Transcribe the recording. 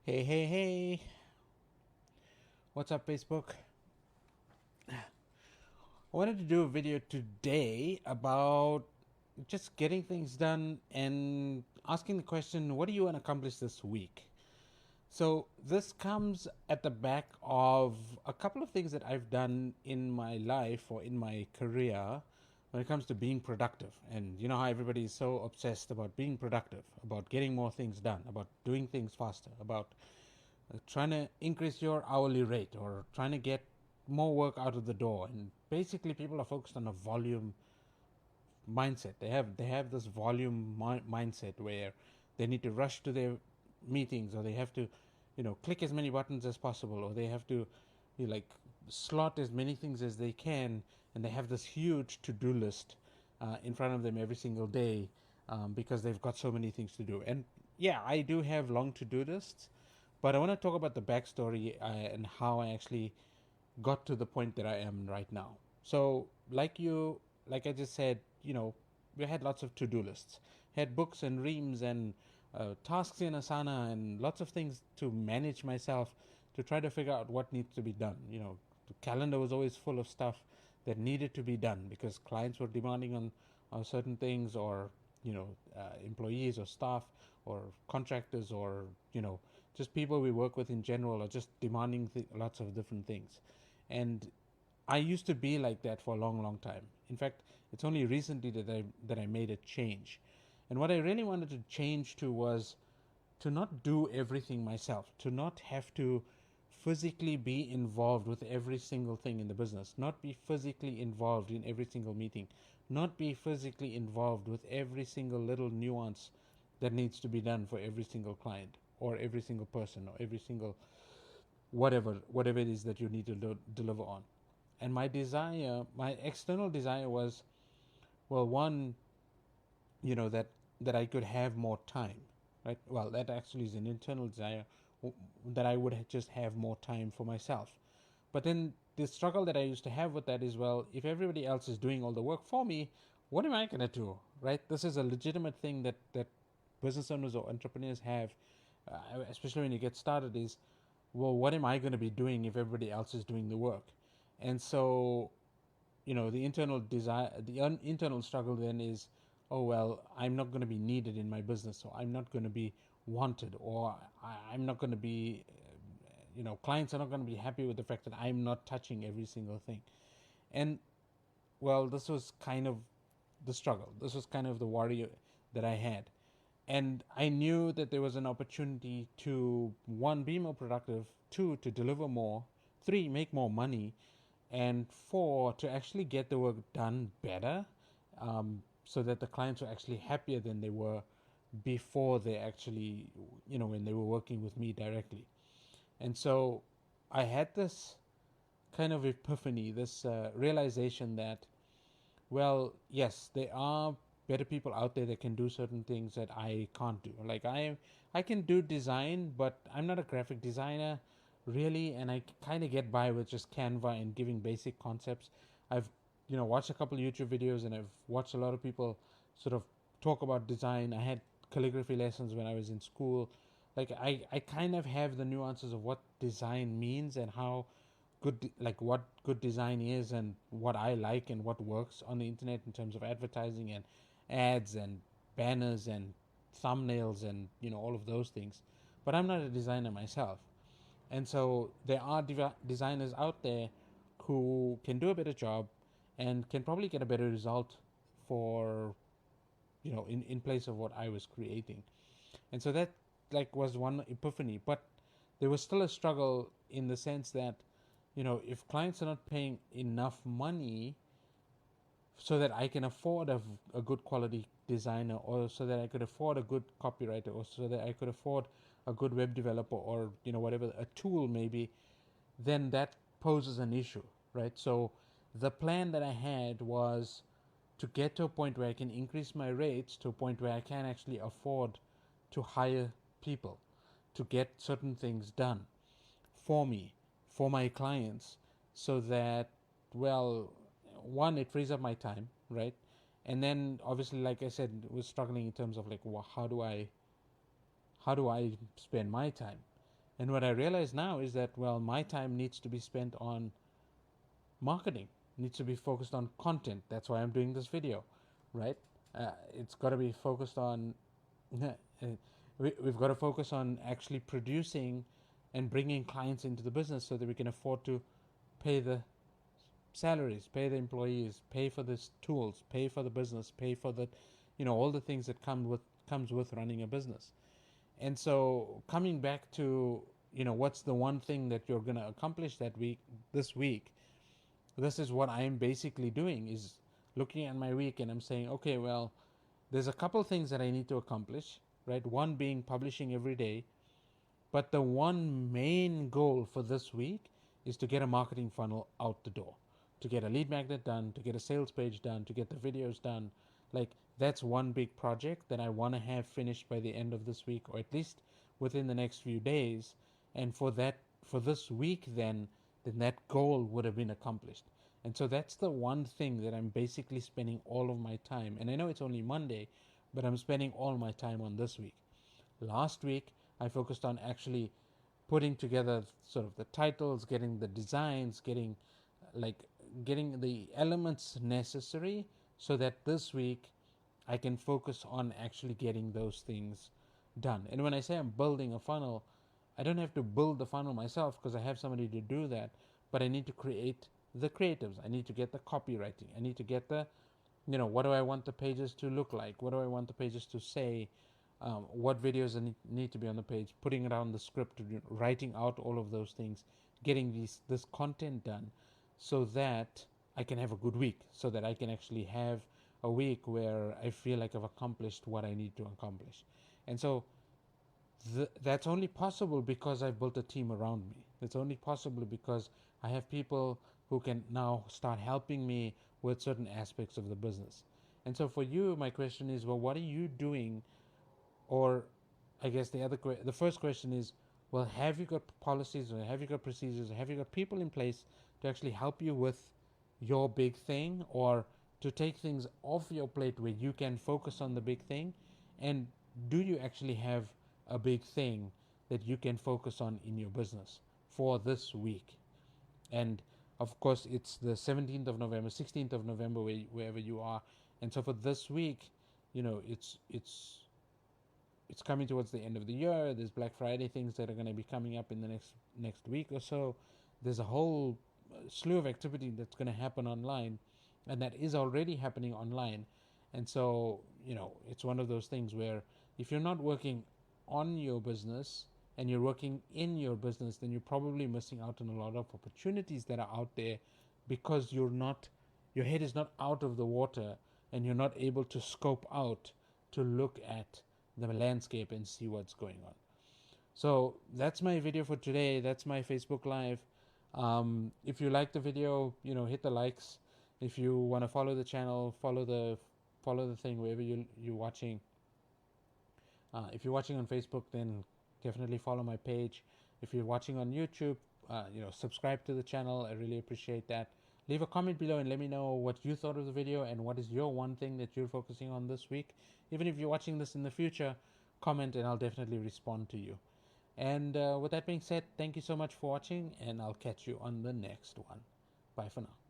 Hey, hey, hey. What's up, Facebook? I wanted to do a video today about just getting things done and asking the question, what do you want to accomplish this week? So, this comes at the back of a couple of things that I've done in my life or in my career when it comes to being productive. And you know how everybody is so obsessed about being productive, about getting more things done, about doing things faster, about trying to increase your hourly rate or trying to get more work out of the door. And basically people are focused on a volume mindset. They have this volume mindset where they need to rush to their meetings, or they have to click as many buttons as possible, or they have to like slot as many things as they can, and they have this huge to-do list in front of them every single day, because they've got so many things to do. And yeah, I do have long to-do lists, but I want to talk about the backstory and how I actually got to the point that I am right now. So, like I just said, we had lots of to-do lists, had books and reams and tasks in Asana and lots of things to manage myself, to try to figure out what needs to be done. The calendar was always full of stuff that needed to be done because clients were demanding on certain things, or employees or staff or contractors, or just people we work with in general are just demanding lots of different things. And I used to be like that for a long, long time. In fact, it's only recently that I made a change. And what I really wanted to change to was to not do everything myself, to not have to physically be involved with every single thing in the business, not be physically involved in every single meeting, not be physically involved with every single little nuance that needs to be done for every single client or every single person or every single whatever it is that you need to deliver on. And my external desire was, well, one, that I could have more time, right? Well, that actually is an internal desire, that I would just have more time for myself. But then the struggle that I used to have with that is, well, if everybody else is doing all the work for me, what am I going to do, right? This is a legitimate thing that business owners or entrepreneurs have, especially when you get started, is, well, what am I going to be doing if everybody else is doing the work? And so, the internal desire, the internal struggle then is, oh, well, I'm not going to be needed in my business, so I'm not going to be wanted, or I'm not going to be, clients are not going to be happy with the fact that I'm not touching every single thing. And well, this was kind of the struggle. This was kind of the worry that I had. And I knew that there was an opportunity to, one, be more productive, two, to deliver more, three, make more money, and four, to actually get the work done better, so that the clients were actually happier than they were before they actually, when they were working with me directly. And so I had this kind of epiphany, this realization that, well, yes, there are better people out there that can do certain things that I can't do. Like I can do design, but I'm not a graphic designer really, and I kind of get by with just Canva and giving basic concepts. I've watched a couple of YouTube videos, and I've watched a lot of people sort of talk about design. I had calligraphy lessons when I was in school. Like I kind of have the nuances of what design means and how like what good design is, and what I like and what works on the internet in terms of advertising and ads and banners and thumbnails and all of those things. But I'm not a designer myself. And so there are designers out there who can do a better job and can probably get a better result for in place of what I was creating. And so that like was one epiphany. But there was still a struggle in the sense that, if clients are not paying enough money so that I can afford a good quality designer, or so that I could afford a good copywriter, or so that I could afford a good web developer, or whatever a tool maybe, then that poses an issue, right? So the plan that I had was to get to a point where I can increase my rates to a point where I can actually afford to hire people to get certain things done for me, for my clients, so that, well, one, it frees up my time, right? And then obviously, like I said, we're struggling in terms of like, well, how do I spend my time? And what I realize now is that, well, my time needs to be spent on marketing, needs to be focused on content. That's why I'm doing this video, right? It's got to be focused on, we've got to focus on actually producing and bringing clients into the business so that we can afford to pay the salaries, pay the employees, pay for the tools, pay for the business, pay for the, all the things that comes with running a business. And so coming back to, what's the one thing that you're going to accomplish this week, this is what I'm basically doing, is looking at my week and I'm saying, okay, well, there's a couple things that I need to accomplish, right? One being publishing every day, but the one main goal for this week is to get a marketing funnel out the door, to get a lead magnet done, to get a sales page done, to get the videos done. Like, that's one big project that I want to have finished by the end of this week, or at least within the next few days. And for this week, then that goal would have been accomplished. And so that's the one thing that I'm basically spending all of my time. And I know it's only Monday, but I'm spending all my time on this week. Last week, I focused on actually putting together sort of the titles, getting the designs, getting the elements necessary so that this week I can focus on actually getting those things done. And when I say I'm building a funnel, I don't have to build the funnel myself because I have somebody to do that, but I need to create the creatives. I need to get the copywriting. I need to get the, what do I want the pages to look like? What do I want the pages to say? What videos need to be on the page? Putting it on the script, writing out all of those things, getting this content done so that I can have a good week, so that I can actually have a week where I feel like I've accomplished what I need to accomplish. And so that's only possible because I've built a team around me. It's only possible because I have people who can now start helping me with certain aspects of the business. And so for you, my question is, well, what are you doing? Or I guess the first question is, well, have you got policies, or have you got procedures, or have you got people in place to actually help you with your big thing, or to take things off your plate where you can focus on the big thing? And do you actually have a big thing that you can focus on in your business for this week? And of course, it's the 17th of November, 16th of November, wherever you are. And so for this week, it's coming towards the end of the year. There's Black Friday things that are going to be coming up in the next week or so. There's a whole slew of activity that's going to happen online, and that is already happening online. And so, it's one of those things where if you're not working on your business and you're working in your business, then you're probably missing out on a lot of opportunities that are out there because your head is not out of the water and you're not able to scope out to look at the landscape and see what's going on. So that's my video for today. That's my Facebook Live. If you like the video, hit the likes. If you want to follow the channel, follow the thing wherever you're watching. If you're watching on Facebook, then definitely follow my page. If you're watching on YouTube, subscribe to the channel. I really appreciate that. Leave a comment below and let me know what you thought of the video and what is your one thing that you're focusing on this week. Even if you're watching this in the future, comment and I'll definitely respond to you. And with that being said, thank you so much for watching, and I'll catch you on the next one. Bye for now.